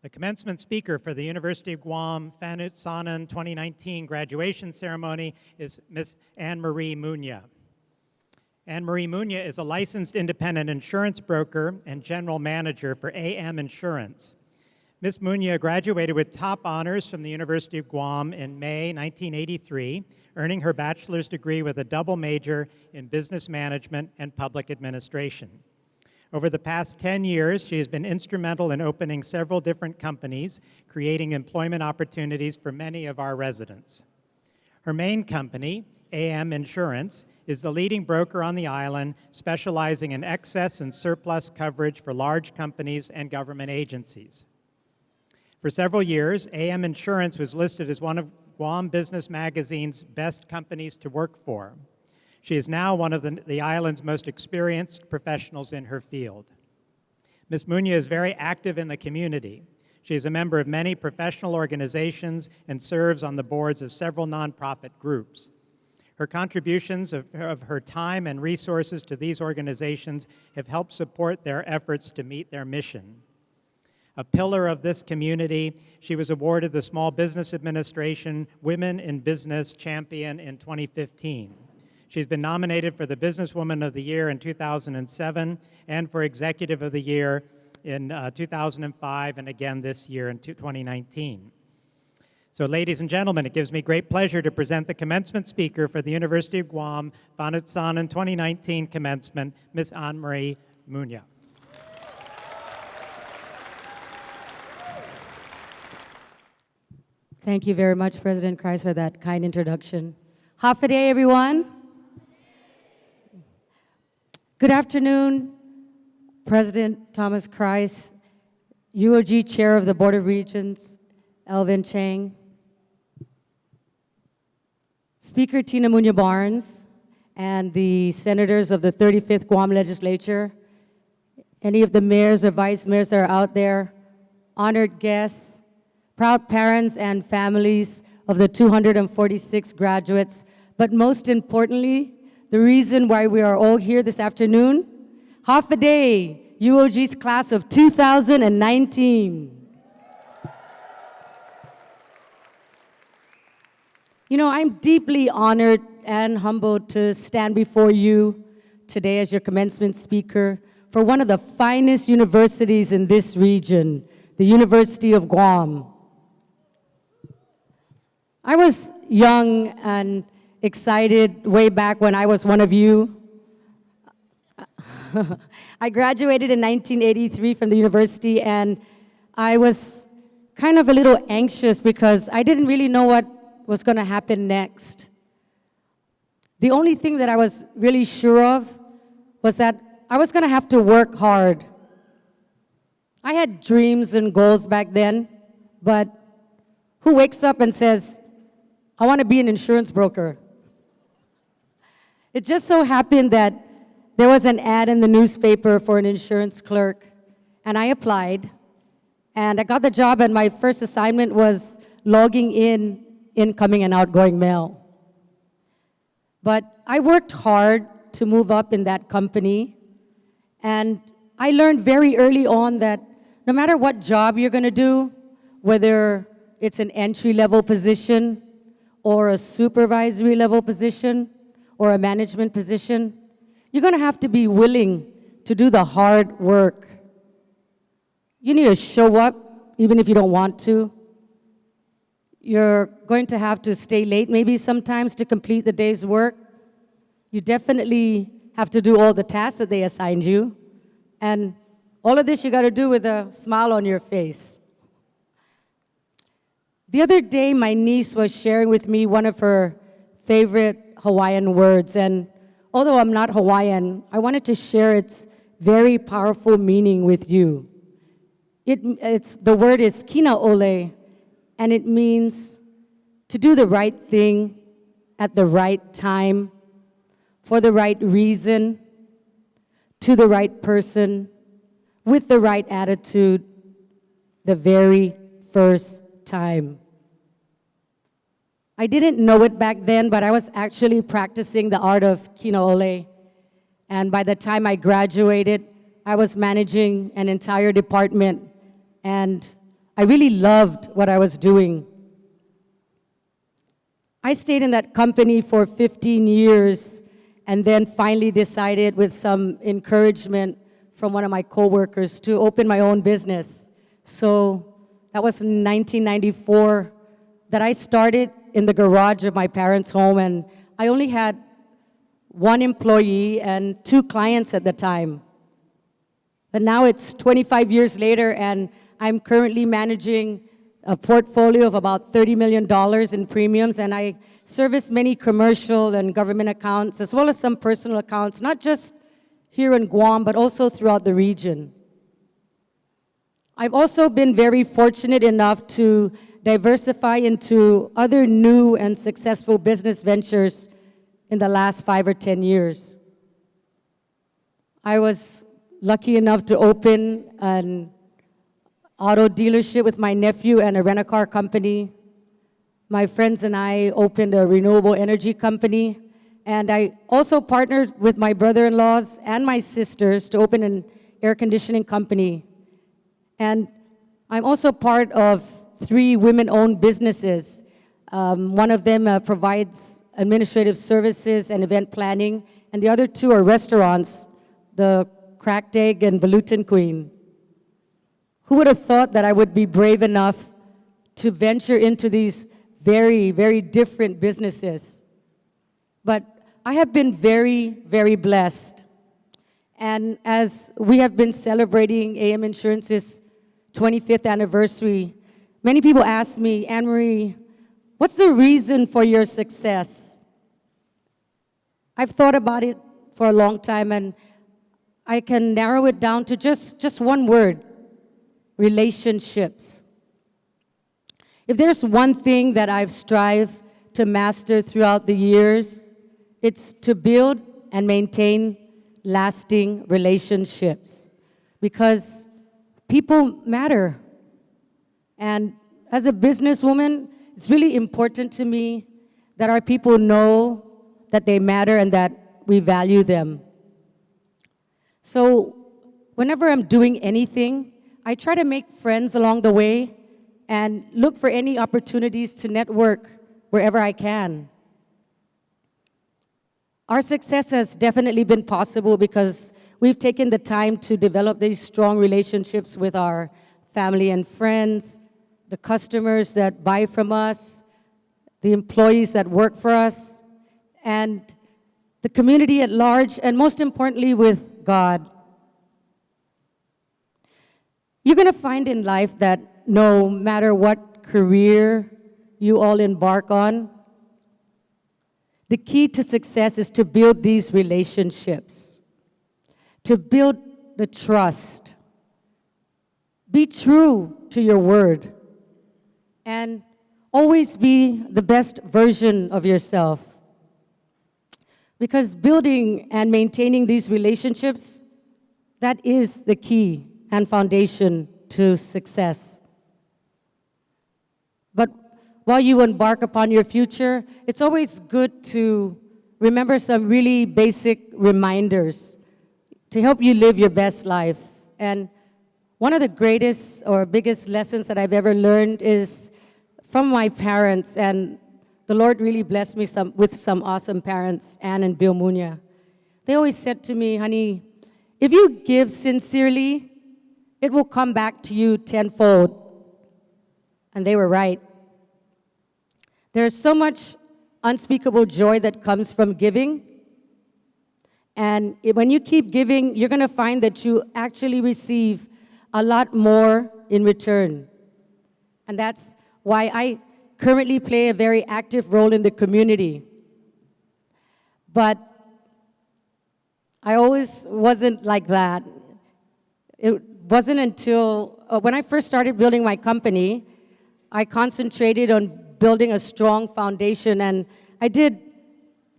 The commencement speaker for the University of Guam Fanuchånan 2019 graduation ceremony is Ms. Annmarie Muña. Annmarie Muña is a licensed independent insurance broker and general manager for AM Insurance. Ms. Muña graduated with top honors from the University of Guam in May 1983, earning her bachelor's degree with a double major in business management and public administration. Over the past 10 years, she has been instrumental in opening several different companies, creating employment opportunities for many of our residents. Her main company, AM Insurance, is the leading broker on the island, specializing in excess and surplus coverage for large companies and government agencies. For several years, AM Insurance was listed as one of Guam Business Magazine's best companies to work for. She is now one of the island's most experienced professionals in her field. Ms. Muña is very active in the community. She is a member of many professional organizations and serves on the boards of several nonprofit groups. Her contributions of her time and resources to these organizations have helped support their efforts to meet their mission. A pillar of this community, she was awarded the Small Business Administration Women in Business Champion in 2015. She's been nominated for the Businesswoman of the Year in 2007 and for Executive of the Year in 2005 and again this year in 2019. So ladies and gentlemen, it gives me great pleasure to present the commencement speaker for the University of Guam Fanuchånan 2019 commencement, Ms. Annmarie Muña. Thank you very much, President Christ, for that kind introduction. Half a day, everyone. Good afternoon, President Thomas Christ, UOG Chair of the Board of Regents, Alvin Chang, Speaker Tina Muña Barnes, and the senators of the 35th Guam Legislature, any of the mayors or vice mayors that are out there, honored guests, proud parents and families of the 246 graduates, but most importantly, the reason why we are all here this afternoon, half a day, UOG's class of 2019. You know, I'm deeply honored and humbled to stand before you today as your commencement speaker for one of the finest universities in this region, the University of Guam. I was young and excited way back when I was one of you. I graduated in 1983 from the university, and I was kind of a little anxious because I didn't really know what was going to happen next. The only thing that I was really sure of was that I was going to have to work hard. I had dreams and goals back then, but who wakes up and says, I want to be an insurance broker? It just so happened that there was an ad in the newspaper for an insurance clerk, and I applied, and I got the job, and my first assignment was logging in incoming and outgoing mail. But I worked hard to move up in that company, and I learned very early on that no matter what job you're going to do, whether it's an entry-level position or a supervisory level position or a management position, you're going to have to be willing to do the hard work. You need to show up even if you don't want to. You're going to have to stay late maybe sometimes to complete the day's work. You definitely have to do all the tasks that they assigned you. And all of this you got to do with a smile on your face. The other day, my niece was sharing with me one of her favorite Hawaiian words, and although I'm not Hawaiian, I wanted to share its very powerful meaning with you. The word is kinaole, and it means to do the right thing at the right time, for the right reason, to the right person, with the right attitude, the very first time. I didn't know it back then, but I was actually practicing the art of kinaole. And by the time I graduated, I was managing an entire department. And I really loved what I was doing. I stayed in that company for 15 years and then finally decided, with some encouragement from one of my coworkers, to open my own business. So that was in 1994 that I started in the garage of my parents' home, and I only had one employee and 2 clients at the time. But now it's 25 years later, and I'm currently managing a portfolio of about $30 million in premiums, and I service many commercial and government accounts, as well as some personal accounts, not just here in Guam, but also throughout the region. I've also been very fortunate enough to diversify into other new and successful business ventures in the last 5 or 10 years. I was lucky enough to open an auto dealership with my nephew and a rent-a-car company. My friends and I opened a renewable energy company, and I also partnered with my brother-in-laws and my sisters to open an air conditioning company. And I'm also part of 3 women-owned businesses. One of them provides administrative services and event planning, and the other 2 are restaurants, the Cracked Egg and Balutin Queen. Who would have thought that I would be brave enough to venture into these very, very different businesses? But I have been very, very blessed. And as we have been celebrating AM Insurance's 25th anniversary, many people ask me, Annmarie, what's the reason for your success? I've thought about it for a long time, and I can narrow it down to just one word: relationships. If there's one thing that I've strived to master throughout the years, it's to build and maintain lasting relationships, because people matter. And as a businesswoman, it's really important to me that our people know that they matter and that we value them. So whenever I'm doing anything, I try to make friends along the way and look for any opportunities to network wherever I can. Our success has definitely been possible because we've taken the time to develop these strong relationships with our family and friends, the customers that buy from us, the employees that work for us, and the community at large, and most importantly, with God. You're going to find in life that no matter what career you all embark on, the key to success is to build these relationships, to build the trust. Be true to your word, and always be the best version of yourself. Because building and maintaining these relationships, that is the key and foundation to success. But while you embark upon your future, it's always good to remember some really basic reminders to help you live your best life. And one of the greatest or biggest lessons that I've ever learned is from my parents, and the Lord really blessed me with some awesome parents, Ann and Bill Muña. They always said to me, honey, if you give sincerely, it will come back to you tenfold. And they were right. There's so much unspeakable joy that comes from giving. And when you keep giving, you're going to find that you actually receive a lot more in return. And that's why I currently play a very active role in the community. But I always wasn't like that. It wasn't until when I first started building my company, I concentrated on building a strong foundation, and I did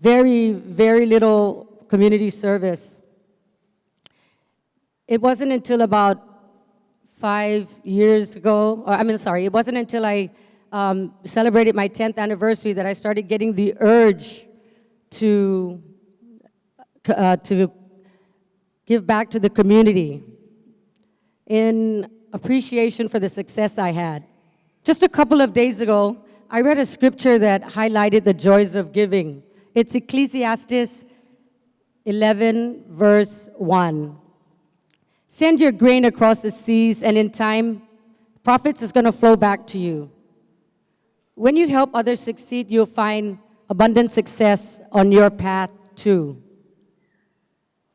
very, very little community service. It wasn't until about 5 years ago, it wasn't until I celebrated my 10th anniversary that I started getting the urge to give back to the community. In appreciation for the success I had. Just a couple of days ago, I read a scripture that highlighted the joys of giving. It's Ecclesiastes 11, verse 1. Send your grain across the seas, and in time, profits is going to flow back to you. When you help others succeed, you'll find abundant success on your path too.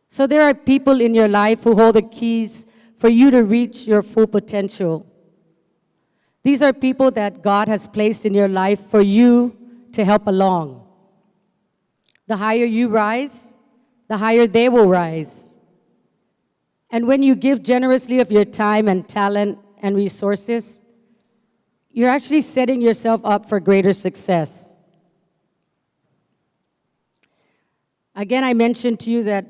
So there are people in your life who hold the keys for you to reach your full potential. These are people that God has placed in your life for you to help along. The higher you rise, the higher they will rise. And when you give generously of your time and talent and resources, you're actually setting yourself up for greater success. Again, I mentioned to you that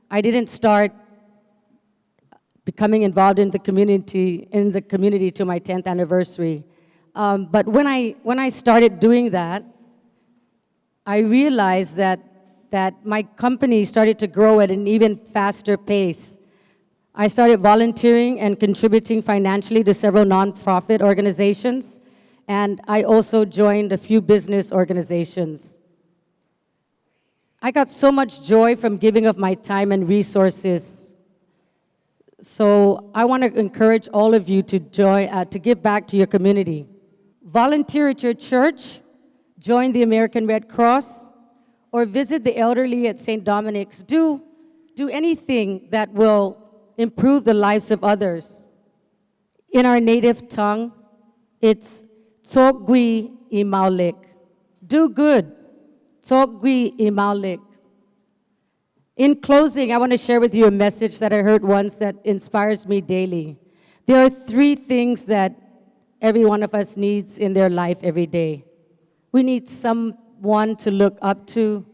I didn't start becoming involved in the community to my 10th anniversary. But when I started doing that, I realized that my company started to grow at an even faster pace. I started volunteering and contributing financially to several nonprofit organizations, and I also joined a few business organizations. I got so much joy from giving of my time and resources. So I want to encourage all of you to give back to your community. Volunteer at your church, join the American Red Cross, or visit the elderly at St. Dominic's. Do anything that will improve the lives of others. In our native tongue, it's Tsogwi Imaulik. Do good. Tsogwi Imaulik. In closing, I want to share with you a message that I heard once that inspires me daily. There are 3 things that every one of us needs in their life every day. We need someone to look up to,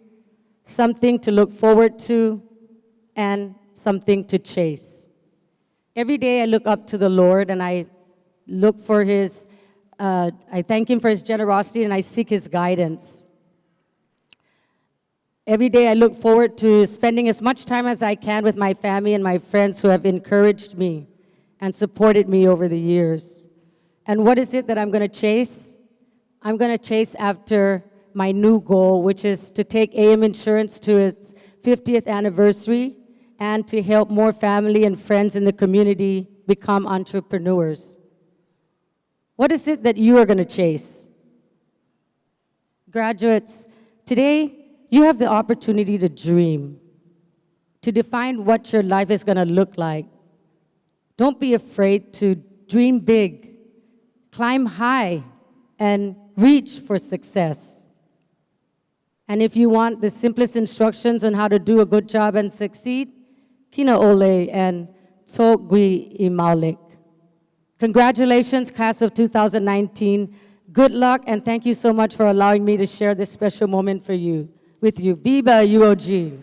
something to look forward to, and something to chase. Every day I look up to the Lord and I look for I thank Him for His generosity and I seek His guidance. Every day I look forward to spending as much time as I can with my family and my friends who have encouraged me and supported me over the years. And what is it that I'm going to chase? I'm going to chase after my new goal, which is to take AM Insurance to its 50th anniversary and to help more family and friends in the community become entrepreneurs. What is it that you are going to chase? Graduates, today you have the opportunity to dream, to define what your life is going to look like. Don't be afraid to dream big, climb high, and reach for success. And if you want the simplest instructions on how to do a good job and succeed, Kina Ole and Tsogwi Imaulik. Congratulations, class of 2019. Good luck, and thank you so much for allowing me to share this special moment with you. Biba UOG.